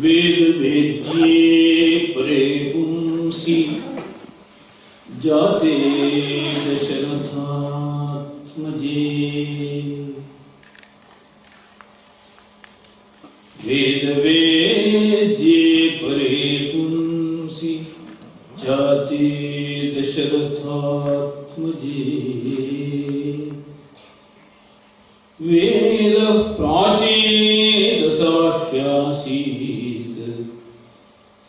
वेद वेद्ये परे पुंसि जाते दशरथात्मजे वेद वेद्ये परे पुंसि जाते दशरथात्मजे वेद प्राचीदसाह्यासीत्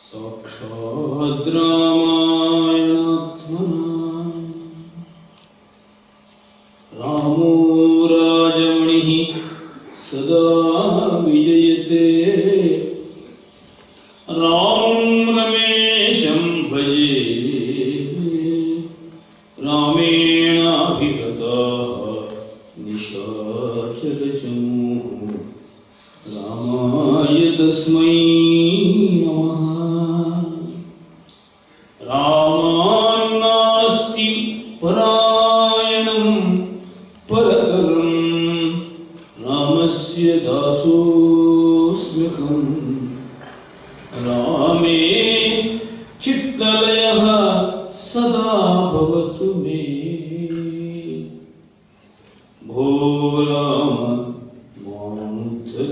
साक्षाद् रामायणात्मना रामो राजमणिः सदा विजयते रामं रमेशं भजे रामेणाभिगताः निशाचरचमूः रामाय तस्मै नमः रामान्नास्ति परायणं परतरं रामस्य दासोऽस्म्यहम् रामे चित्तलयः सदा भवतु मे भो Ram मामुद्धर।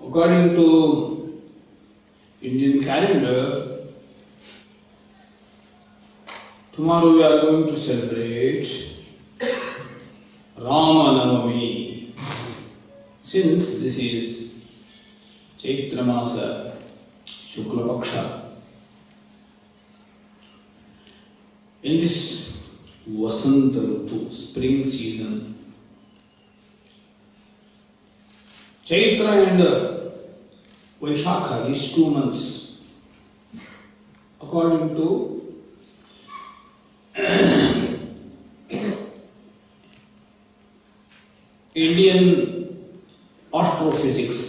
According to Indian calendar, tomorrow we are going to celebrate Ramanavami. Since this is Maitrimilan Shukla Paksha, in this Vasanta Ritu, spring season, Chaitra and Vaishakha, these 2 months, according to Indian astrophysics,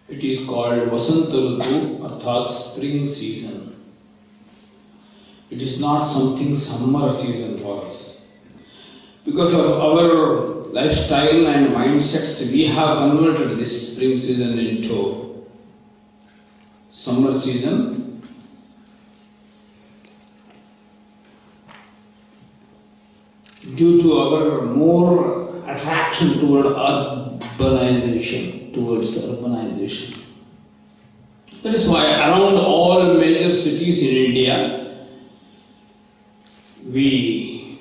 it is called Vasanta Ritu, arthat spring season. It is not something summer season for us. Because of our lifestyle and mindsets, we have converted this spring season into summer season. Due to our more attraction towards urbanization. That is why around all major cities in India, we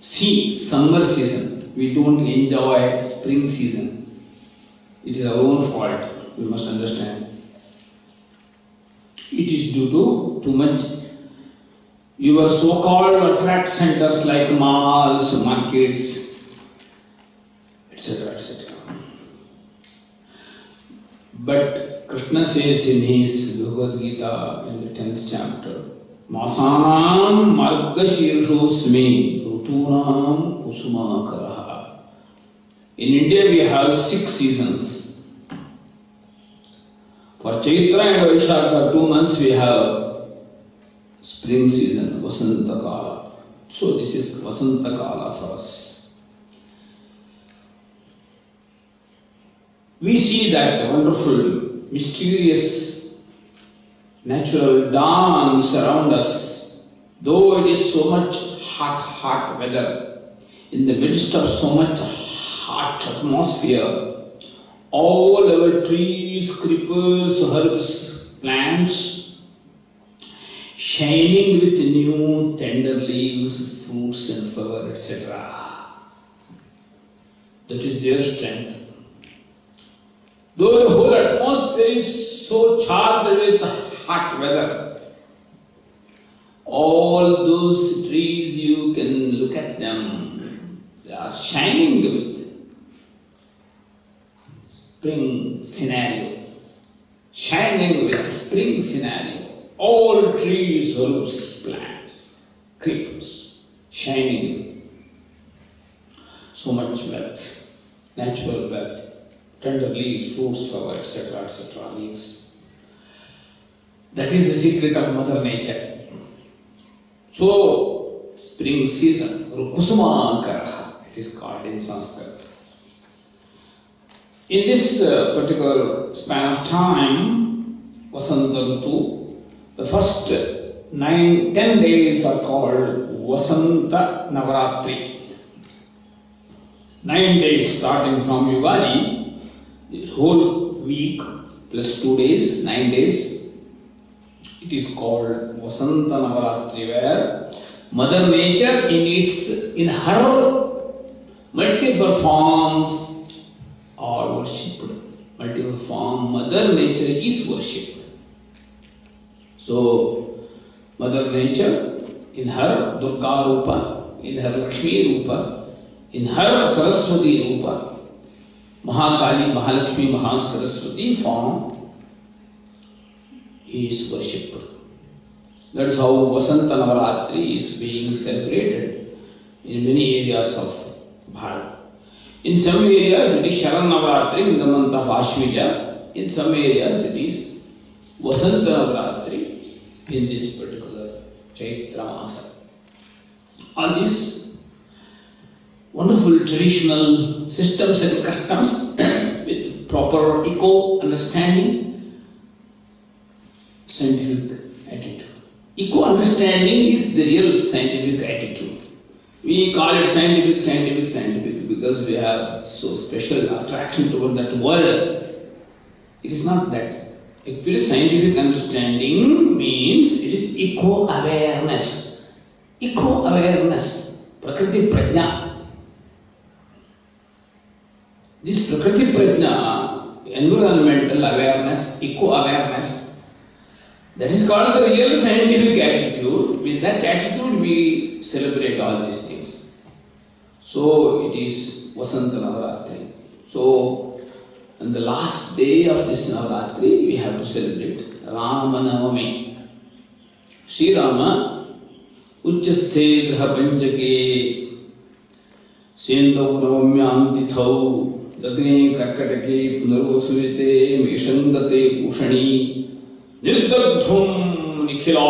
see summer season. We don't enjoy spring season. It is our own fault, we must understand. It is due to too much your so-called attract centers like malls, markets, etc., etc. But Krishna says in his Bhagavad Gita in the 10th chapter, Masanam Margashirshosmi Rutunam Kusumakaraha. In India we have 6 seasons. For Chaitra and Vaishakha, 2 months we have spring season, Vasanta Kala. So this is Vasanta Kala for us. We see that wonderful, mysterious, natural dance around us. Though it is so much hot weather, in the midst of so much hot atmosphere, all our trees, creepers, herbs, plants, shining with new tender leaves, fruits and flowers, etc. That is their strength. Though the whole atmosphere is so charged with hot weather, all those trees, you can look at them, they are shining with spring scenario. Shining with spring scenario. All trees, herbs, plants, creepers, shining with so much wealth, natural wealth, tender leaves, fruits, flowers, etc., leaves. That is the secret of Mother Nature. So, spring season, Rukusumankara, it is called in Sanskrit. In this particular span of time, Vasanta Ritu, the first 10 days are called Vasanta Navaratri. 9 days starting from Yugadi, this whole week plus 2 days, 9 days, it is called Vasanta Navaratri, where Mother Nature in her multiple forms are worshipped. Multiple form, Mother Nature is worshipped. So, Mother Nature in her Durga Rupa, in her Lakshmi Rupa, in her Saraswati Rupa, Mahakali, Mahalakshmi, Mahasaraswati form is worshipped. That is how Vasanta Navaratri is being celebrated in many areas of Bharat. In some areas it is Sharan Navaratri in the month of Ashvija. In some areas it is Vasanta Navaratri in this particular Chaitra Masa. All these wonderful traditional systems and customs with proper eco-understanding, scientific attitude. Eco-understanding is the real scientific attitude. We call it scientific because we have so special attraction toward that word. It is not that. Actually, scientific understanding means it is eco-awareness. Eco-awareness, Prakriti Prajna. This Prakriti Prajna, environmental awareness, eco-awareness, that is called the real scientific attitude. With that attitude, we celebrate all these things. So, it is Vasanta Navaratri. So, on the last day of this Navaratri, we have to celebrate Ramanavami. Sri Rama, Uchasthe Graha Panchake, Sendau Navamyam Tithau, Dagne Karkatake, Punarvasuvite, Meshandate Pushani, Nirdagdhum Nikhila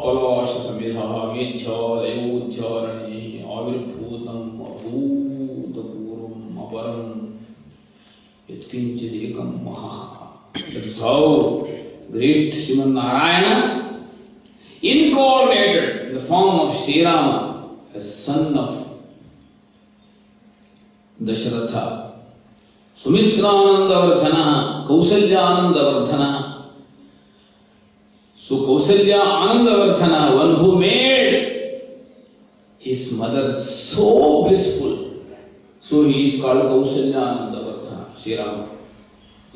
Palasha Samedha Vedhya Ayodhyarani Avirbhutam Abhudapuram Aparam Yatkinchidekam Maha. That is how great Sriman Narayana incarnated in the form of Sri Rama as son of Dasharatha. Sumitrananda Vardhana, Kausalyananda Vardhana. So Kausalya Anandavardhana, one who made his mother so blissful, so he is called Kausalya Anandavardhana, Sri Rama.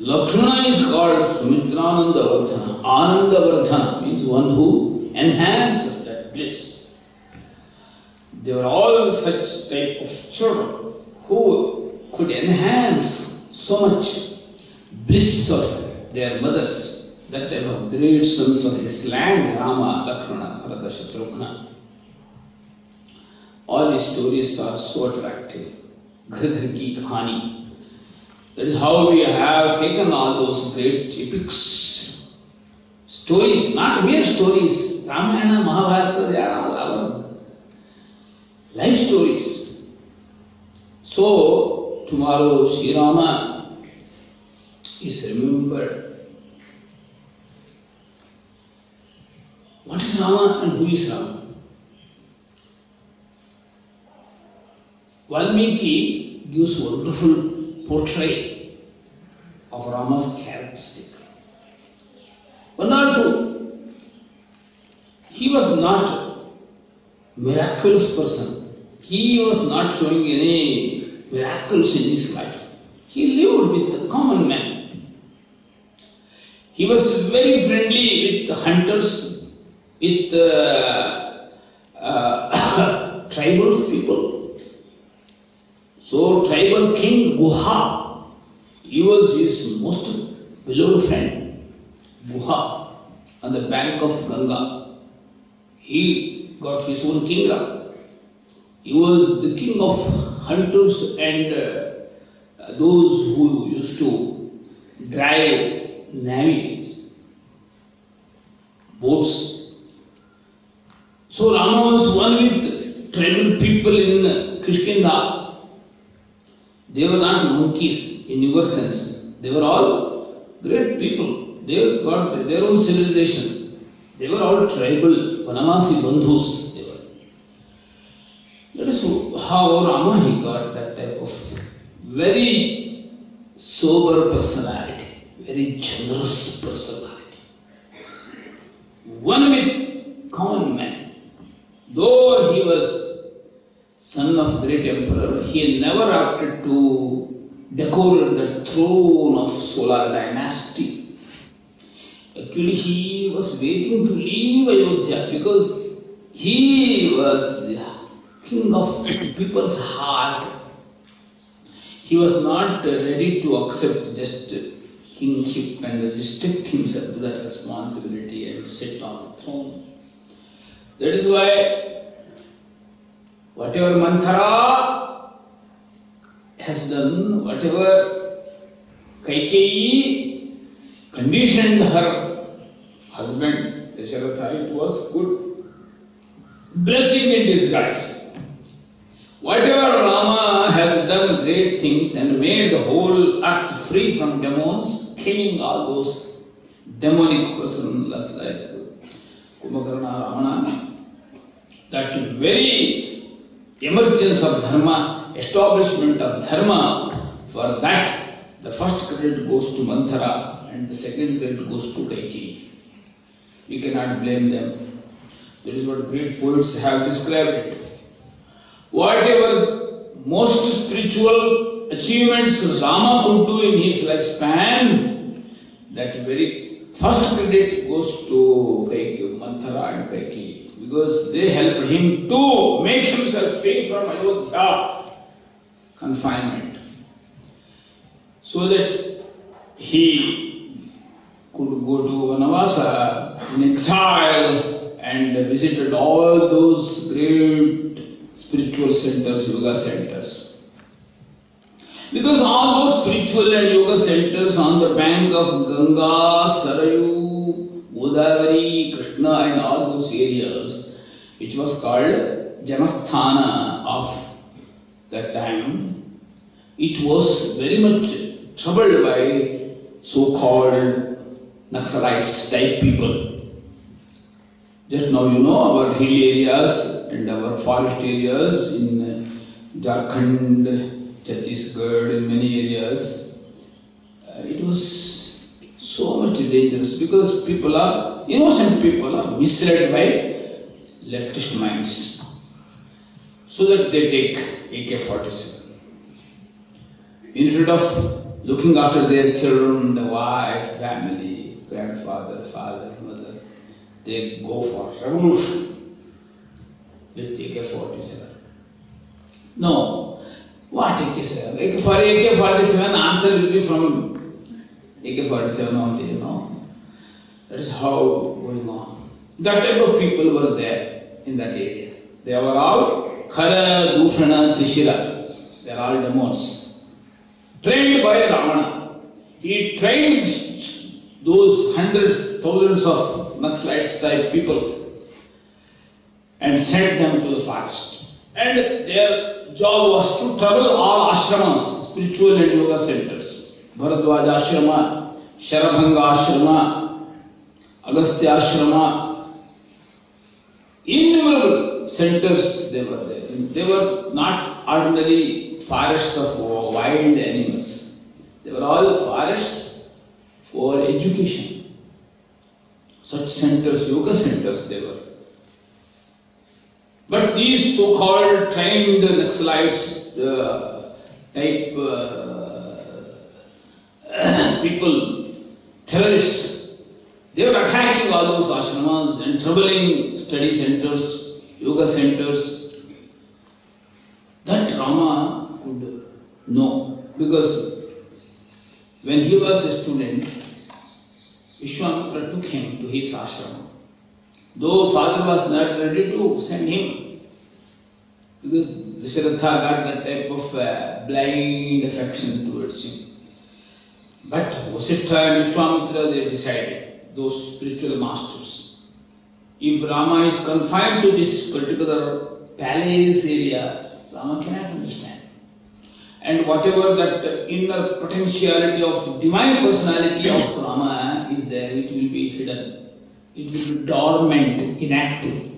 Lakshmana is called Sumitranandavardhana. Anandavardhana means one who enhances that bliss. They were all such type of children who could enhance so much bliss of their mothers. That type of great sons of his land, Rama, Lakshmana, Bharata, Shatrugna. All these stories are so attractive. Ghar Ghar Ki Kahani. That is how we have taken all those great epics. Stories, not mere stories. Ramayana, Mahabharata, they are all our life stories. So, tomorrow Sri Rama is remembered. What is Rama and who is Rama? Valmiki gives wonderful portrait of Rama's characteristic. One or two, he was not a miraculous person. He was not showing any miracles in his life. He lived with the common man. He was very friendly with the hunters, with tribal people. So tribal king Guha, he was his most beloved friend. Guha, on the bank of Ganga. He got his own kingdom. He was the king of hunters and those who used to drive navies, boats. So Rama was one with tribal people in Kishkinda. They were not monkeys in your sense. They were all great people. They got their own civilization. They were all tribal, Vanamasi Bandhus. They were. That is how Rama he got that type of very sober personality, very generous personality. One with common man. Though he was son of great emperor, he never opted to decorate the throne of Solar dynasty. Actually, he was waiting to leave Ayodhya because he was the king of people's heart. He was not ready to accept just kingship and restrict himself to that responsibility and sit on the throne. That is why whatever Manthara has done, whatever Kaikeyi conditioned her husband, Dasharatha, it was good blessing in disguise. Whatever Rama has done great things and made the whole earth free from demons, killing all those demonic persons like Kumbhakarna, Ravana, that very emergence of dharma, establishment of dharma, for that the first credit goes to Manthara and the second credit goes to Kaikeyi. We cannot blame them. That is what great poets have described it. Whatever most spiritual achievements Rama could do in his lifespan, that very first credit goes to Kaikeyi, Manthara and Kaikeyi. Because they helped him to make himself free from Ayodhya confinement, so that he could go to Vanavasa in exile and visited all those great spiritual centers, yoga centers. Because all those spiritual and yoga centers on the bank of Ganga, Sarayu, Godavari, Krishna and all those areas, which was called Janasthana of that time, it was very much troubled by so-called Naxalites type people. Just now you know our hill areas and our forest areas in Jharkhand, Chhattisgarh, in many areas, it was so much dangerous because innocent people are misled by leftist minds, so that they take AK-47. Instead of looking after their children, the wife, family, grandfather, father, mother, they go for revolution with AK-47. No, what AK-47? For AK-47, answer will be from AK-47 only, That is how going on. That type of people were there in that area. They were all Khara, Dushana, Trishira. They are all demons. Trained by Ravana. He trained those hundreds, thousands of Naxalites type people and sent them to the forest. And their job was to trouble all ashramas, spiritual and yoga centers. Bharadwaja Ashrama, Sharabhanga Ashrama, Agastya Ashrama, innumerable centers they were there. They were not ordinary forests of wild animals. They were all forests for education. Such centers, yoga centers they were. But these so-called trained Naxalites type people, terrorists, they were attacking all those ashramas and troubling study centers, yoga centers. That Rama could know, because when he was a student, Vishwamitra took him to his ashram. Though father was not ready to send him, because Dasharatha got that type of blind affection towards him. But Vasishtha and Vishwamitra, they decided, those spiritual masters, If Rama is confined to this particular palace area, Rama cannot understand. And whatever that inner potentiality of divine personality of Rama is there, it will be hidden. It will be dormant, inactive.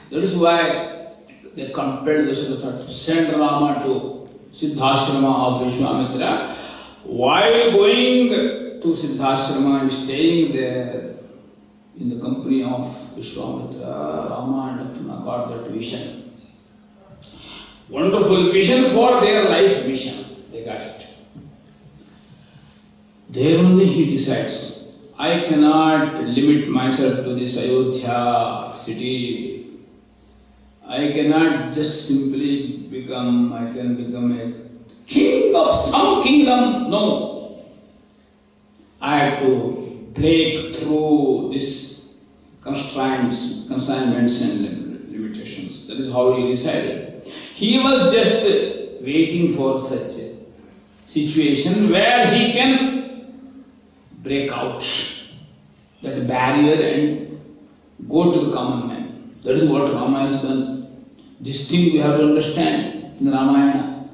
That is why they compelled Dasharatha to send Rama to Siddhashrama of Vishwamitra. While going to Siddhashrama and staying there in the company of Vishwamitra, Rama and Lakshmana got that vision. Wonderful vision for their life mission. They got it. There only he decides, I cannot limit myself to this Ayodhya city. I cannot just simply become a king of some kingdom. No. I have to break through these constraints, consignments and limitations. That is how he decided. He was just waiting for such a situation where he can break out that barrier and go to the common man. That is what Rama has done. This thing we have to understand in Ramayana.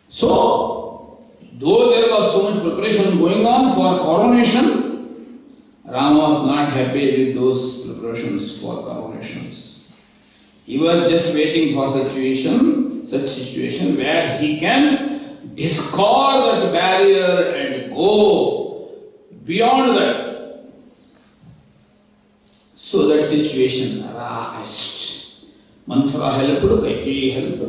So, though there was so much preparation going on for coronation, Rama was not happy with those preparations for coronations. He was just waiting for such situation where he can discard that barrier and go beyond that. So that situation arised. Manthara helped, Kaikeyi helped.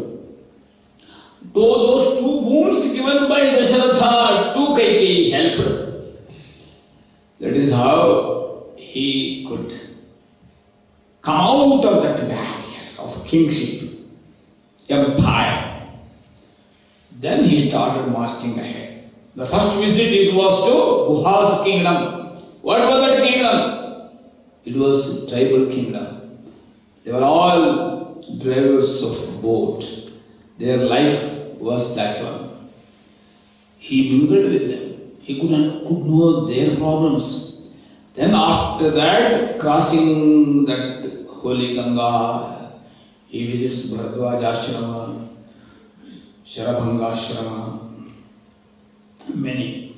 Though those two wounds given by Dasharatha to Kaikeyi helped, that is how he could come out of that barrier of kingship, empire. Then he started marching ahead. The first visit was to Guha's kingdom. What was that kingdom? It was tribal kingdom. They were all drivers of boat. Their life was that one. He mingled with them. He could know their problems. Then after that, crossing that holy Ganga, he visits Bharadwaj Ashrama, Sharabhanga Ashrama, many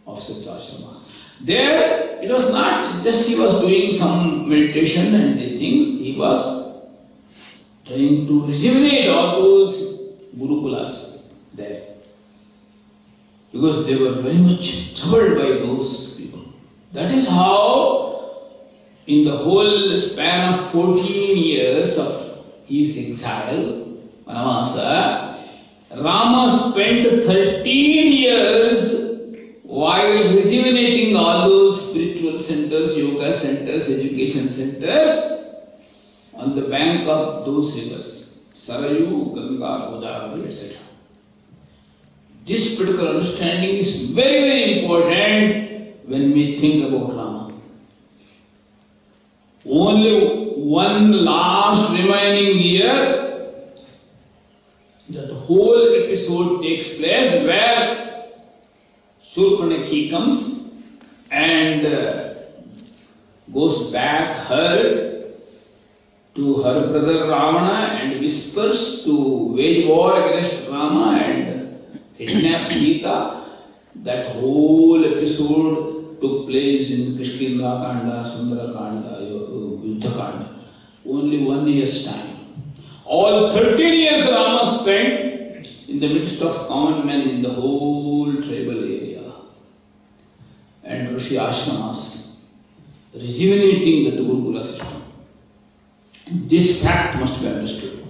of such ashramas. There, it was not just he was doing some meditation and these things, he was trying to rejuvenate all those Gurukulas there. Because they were very much troubled by those people. That is how, in the whole span of 14 years of his exile, Vanavasa, Rama spent 13 years while rejuvenating all those spiritual centers, yoga centers, education centers, on the bank of those rivers, Sarayu, Ganga, Godavari, etc. This particular understanding is very, very important when we think about Rama. Only one last remaining year, that whole episode takes place where Shurpanakhi comes and goes back hurt to her brother Ravana and whispers to wage war against Rama and kidnap Sita. That whole episode took place in Kishkinda Kanda, Sundara Kanda, Yuddha Kanda. Only 1 year's time. All 13 years Rama spent in the midst of common men in the whole tribal area and Rishi ashramas, rejuvenating the Gurukula system. This fact must be understood.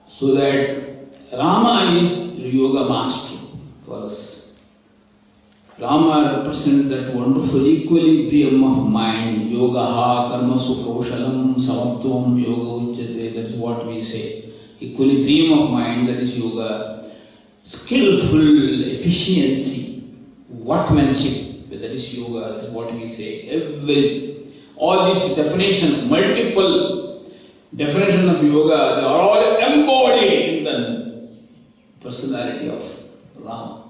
So that Rama is the yoga master for us. Rama represents that wonderful equilibrium of mind. Yogaha karma sukhaushalam samatvam yoga uchyate. That is what we say. Equilibrium of mind, that is yoga. Skillful efficiency, workmanship, that is yoga. That is what we say. All these definitions, multiple definitions of yoga, they are all embodied in the personality of Rama.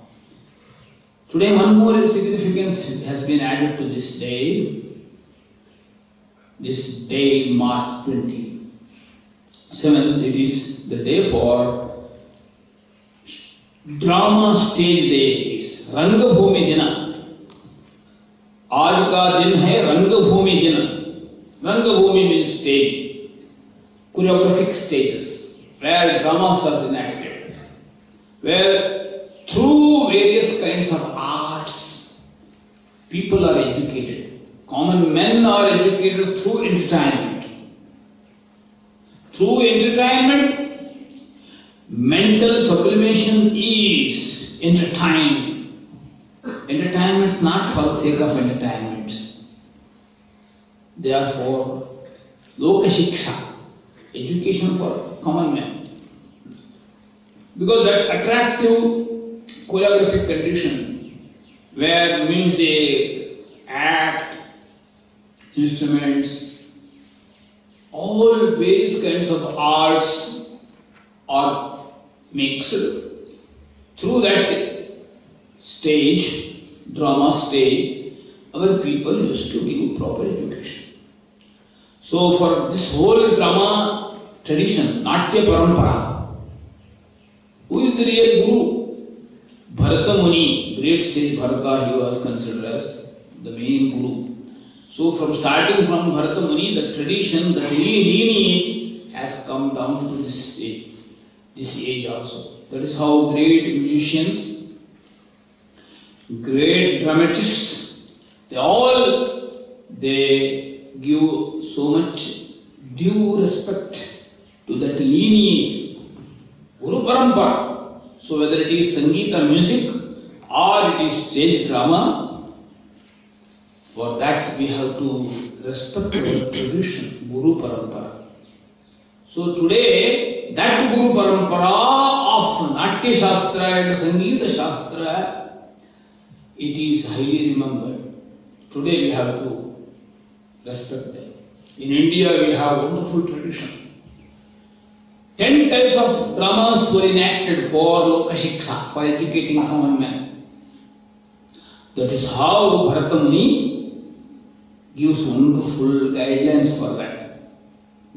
Today, one more significance has been added to this day. this day, March 27th, it is the day for drama stage day इस रंगभूमि दिन आज का दिन है रंगभूमि दिन रंगभूमि means stage choreographic stages where dramas are enacted where through various kinds of arts people are educated common men are educated through entertainment mental sublimation is entertainment. Entertainment is not for the sake of entertainment. They are for lokashiksha, education for common men. Because that attractive choreographic condition where music, act, instruments, all various kinds of arts are mixed. Through that stage, drama stage, our people used to give proper education. So for this whole drama tradition, Natya Parampara, who is the real guru? Bharata Muni, great sage Bharata, he was considered as the main guru. So from starting from Bharata Muni, the tradition, the lineage has come down to this age also. That is how great musicians, great dramatists, they give so much due respect to that lineage, Guru Parampara. So whether it is Sangeeta music or it is stage drama, for that we have to respect our tradition, Guru Parampara. So today, that Guru Parampara of Natya Shastra and Sangeeta Shastra, it is highly remembered. Today we have to respect them. In India we have wonderful tradition. 10 types of dramas were enacted for Lokashiksha, for educating common men. That is how Bharata Muni gives wonderful guidelines for that.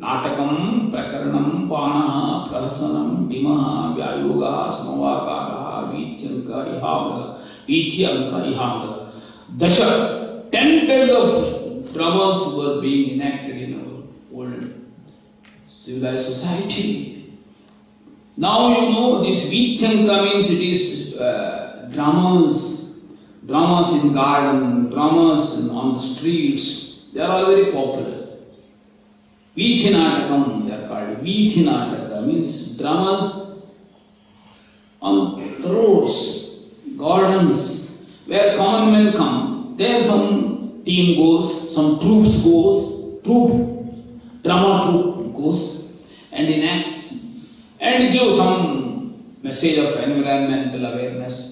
Natakam, Prakaranam, Panaha, Prahasanam, Dimaha, Vyayoga, Samavakara, Vityanka, Ihamra. Dasha, 10 types of dramas were being enacted in our old civilized society. Now you know this Vityanka means it is dramas in garden, dramas on the streets. They are all very popular. Vitinatakam, they are called. Vitinataka means dramas on the roads, gardens, where common men come. There some team goes, some drama troupe goes and enacts and gives some message of environmental awareness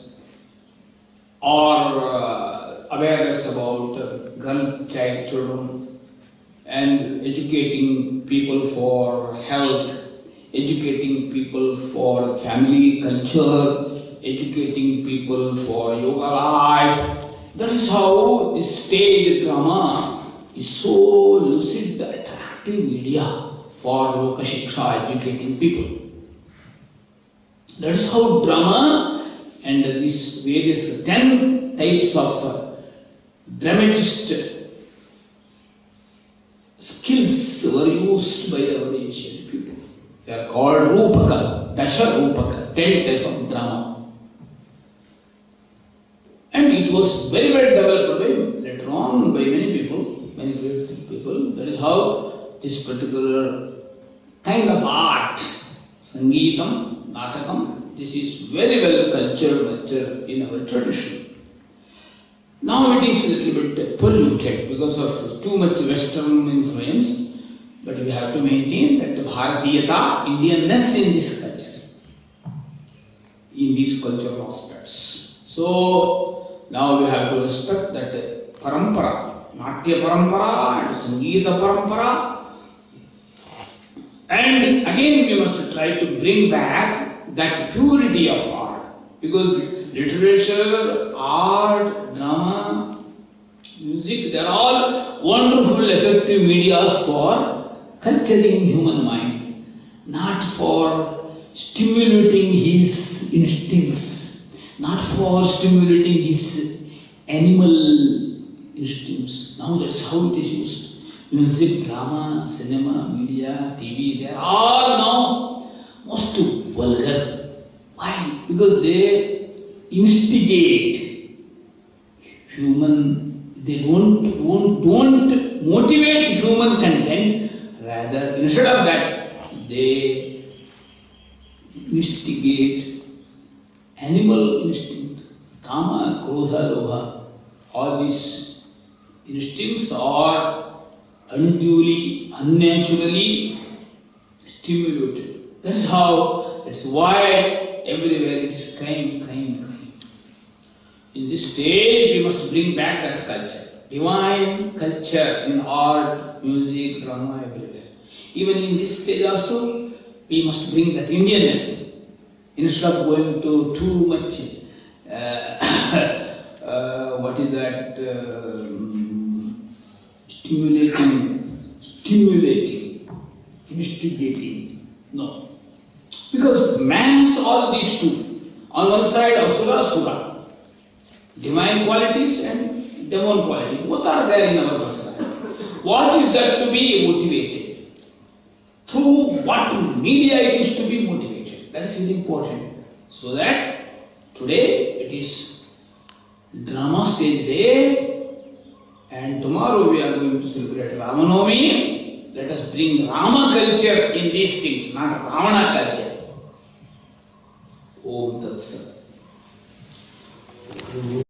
or awareness about child children, and educating people for health, educating people for family culture, educating people for yoga life. That is how this stage drama is so lucid, attractive media for Lokashiksha, educating people. That is how drama and these various 10 types of dramatist skills were used by our ancient people. They are called Rupaka, Dasha Rupaka, 10 types of drama. And it was very well developed later on by many people, many great people. That is how this particular kind of art, Sangeetam, Natakam, this is very well cultured in our tradition. Now it is a little bit polluted because of too much Western influence, but we have to maintain that Bharatiyata, Indianness in this culture, in these cultural aspects. So now we have to respect that Parampara, Natya Parampara and Sangeeta Parampara, and again we must try to bring back that purity of art, because literature, art, drama, music, they are all wonderful, effective medias for culturing human mind, not for stimulating his instincts, not for stimulating his animal instincts. Now that's how it is used. Music, drama, cinema, media, TV, they are all now most vulgar. Why? Because they instigate human, they don't motivate human content, rather instead of that they instigate animal instinct, kama, krodha, lobha. All these instincts are unduly, unnaturally stimulated. That's why everywhere it is crime, crime, crime. In this stage, we must bring back that culture. Divine culture in art, music, drama, everywhere. Even in this stage also, we must bring that Indianness. Instead of going to too much, stimulating, instigating. No. Because man has all these two. On one side, asura, divine qualities and demon qualities. Both are there in our personality. What is that to be motivated? Through what media it is to be motivated. That is important. So that today it is drama stage day, and tomorrow we are going to celebrate Ramanomi. Let us bring Rama culture in these things, not Ravana culture. Om Tat Sat.